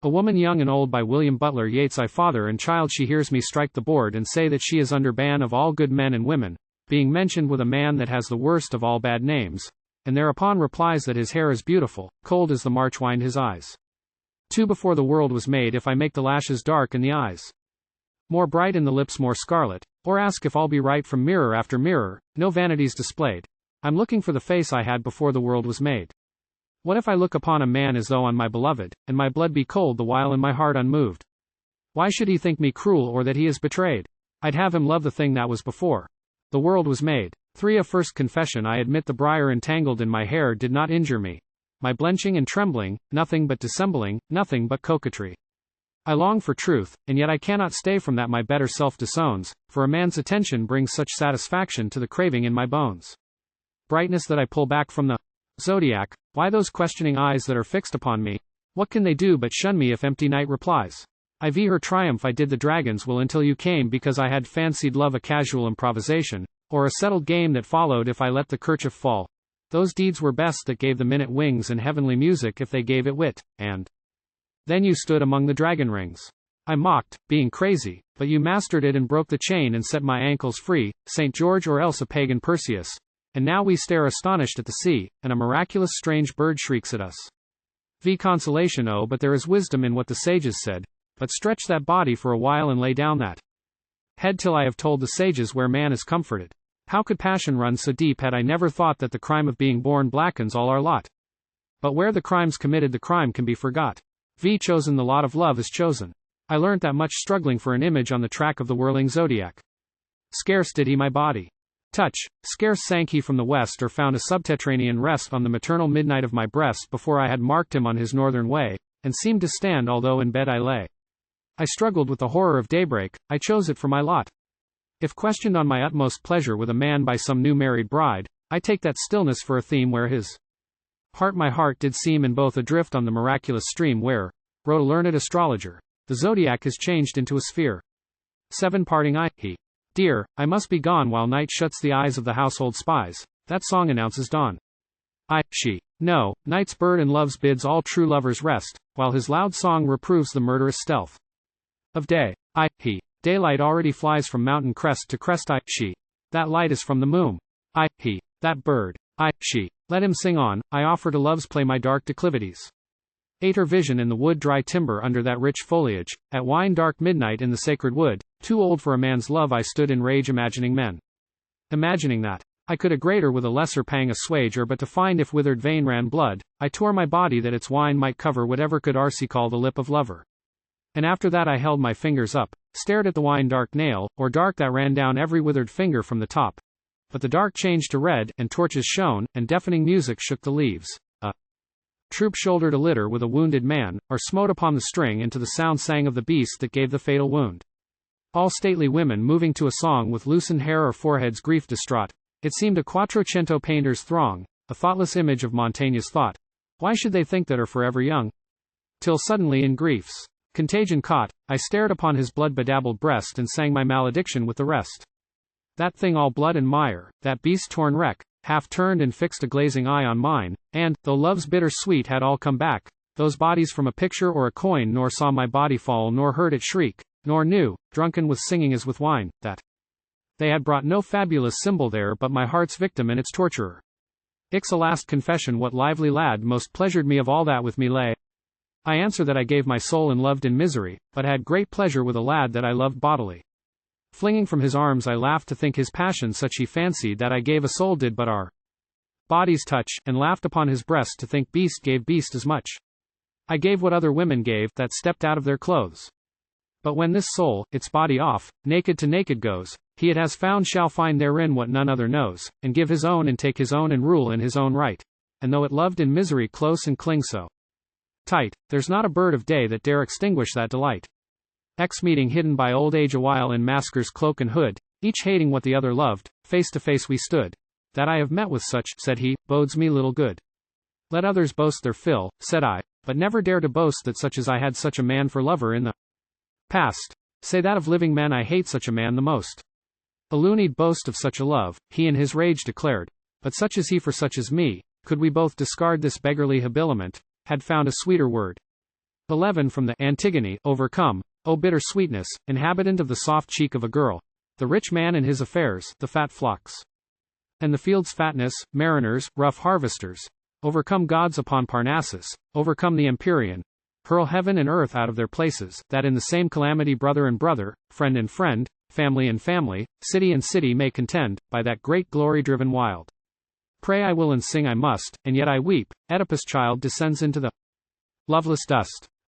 A Woman Young and Old by William Butler Yeats. I father and child, she hears me strike the board and say that she is under ban of all good men and women, being mentioned with a man that has the worst of all bad names, and thereupon replies that his hair is beautiful, cold as the March wind his eyes. 2 Before the world was made, if I make the lashes dark and the eyes more bright and the lips more scarlet, or ask if all be right from mirror after mirror, no vanities displayed, I'm looking for the face I had before the world was made. What if I look upon a man as though on my beloved, and my blood be cold the while and my heart unmoved? Why should he think me cruel or that he is betrayed? I'd have him love the thing that was before the world was made. 3 A first confession. I admit the briar entangled in my hair did not injure me. My blenching and trembling, nothing but dissembling, nothing but coquetry. I long for truth, and yet I cannot stay from that my better self disowns, for a man's attention brings such satisfaction to the craving in my bones. Brightness that I pull back from the zodiac, why those questioning eyes that are fixed upon me? What can they do but shun me if empty night replies? I vie her triumph. I did the dragon's will until you came, because I had fancied love a casual improvisation, or a settled game that followed if I let the kerchief fall. Those deeds were best that gave the minute wings and heavenly music if they gave it wit, and then you stood among the dragon rings. I mocked, being crazy, but you mastered it and broke the chain and set my ankles free, St. George or else a pagan Perseus. And now we stare astonished at the sea, and a miraculous strange bird shrieks at us. Consolation. Oh, but there is wisdom in what the sages said, but stretch that body for a while and lay down that head till I have told the sages where man is comforted. How could passion run so deep had I never thought that the crime of being born blackens all our lot? But where the crime's committed the crime can be forgot. Chosen the lot of love is chosen. I learnt that much struggling for an image on the track of the whirling zodiac. Scarce did he my body touch, scarce sank he from the west or found a subterranean rest on the maternal midnight of my breast before I had marked him on his northern way, and seemed to stand although in bed I lay. I struggled with the horror of daybreak, I chose it for my lot. If questioned on my utmost pleasure with a man by some new married bride, I take that stillness for a theme where his heart my heart did seem in both adrift on the miraculous stream where, wrote a learned astrologer, the zodiac is changed into a sphere. 7 Parting. He. Dear, I must be gone while night shuts the eyes of the household spies, that song announces dawn. She. No, night's bird and love's bids all true lovers rest, while his loud song reproves the murderous stealth of day. He. Daylight already flies from mountain crest to crest. She. That light is from the moon. He. That bird. She. Let him sing on, I offer to love's play my dark declivities. 8 Her vision in the wood dry timber under that rich foliage, at wine dark midnight in the sacred wood, too old for a man's love I stood in rage imagining men. Imagining that I could a greater with a lesser pang assuage, or but to find if withered vein ran blood, I tore my body that its wine might cover whatever could call the lip of lover. And after that I held my fingers up, stared at the wine dark nail, or dark that ran down every withered finger from the top. But the dark changed to red, and torches shone, and deafening music shook the leaves. A troop shouldered a litter with a wounded man, or smote upon the string, and to the sound sang of the beast that gave the fatal wound. All stately women moving to a song with loosened hair or foreheads grief distraught. It seemed a quattrocento painters' throng, a thoughtless image of Montaigne's thought. Why should they think that are forever young? Till suddenly in grief's contagion caught, I stared upon his blood-bedabbled breast and sang my malediction with the rest. That thing all blood and mire, that beast torn wreck, half turned and fixed a glazing eye on mine, and, though love's bitter sweet had all come back, those bodies from a picture or a coin, nor saw my body fall nor heard it shriek, nor knew, drunken with singing as with wine, that they had brought no fabulous symbol there but my heart's victim and its torturer. A last confession. What lively lad most pleasured me of all that with me lay? I answer that I gave my soul and loved in misery, but had great pleasure with a lad that I loved bodily. Flinging from his arms I laughed to think his passion such he fancied that I gave a soul did but our bodies touch, and laughed upon his breast to think beast gave beast as much. I gave what other women gave, that stepped out of their clothes. But when this soul, its body off, naked to naked goes, he it has found shall find therein what none other knows, and give his own and take his own and rule in his own right. And though it loved in misery close and cling so tight, there's not a bird of day that dare extinguish that delight. Meeting hidden by old age awhile in masker's cloak and hood, each hating what the other loved, face to face we stood. That I have met with such, said he, bodes me little good. Let others boast their fill, said I, but never dare to boast that such as I had such a man for lover in the past. Say that of living men I hate such a man the most. A loonied boast of such a love, he in his rage declared, but such as he for such as me, could we both discard this beggarly habiliment, had found a sweeter word. 11 From the Antigone, overcome, O bitter sweetness, inhabitant of the soft cheek of a girl, the rich man and his affairs, the fat flocks, and the field's fatness, mariners, rough harvesters, overcome gods upon Parnassus, overcome the Empyrean, hurl heaven and earth out of their places, that in the same calamity brother and brother, friend and friend, family and family, city and city may contend, by that great glory driven wild. Pray I will and sing I must, and yet I weep, Oedipus' child descends into the loveless dust.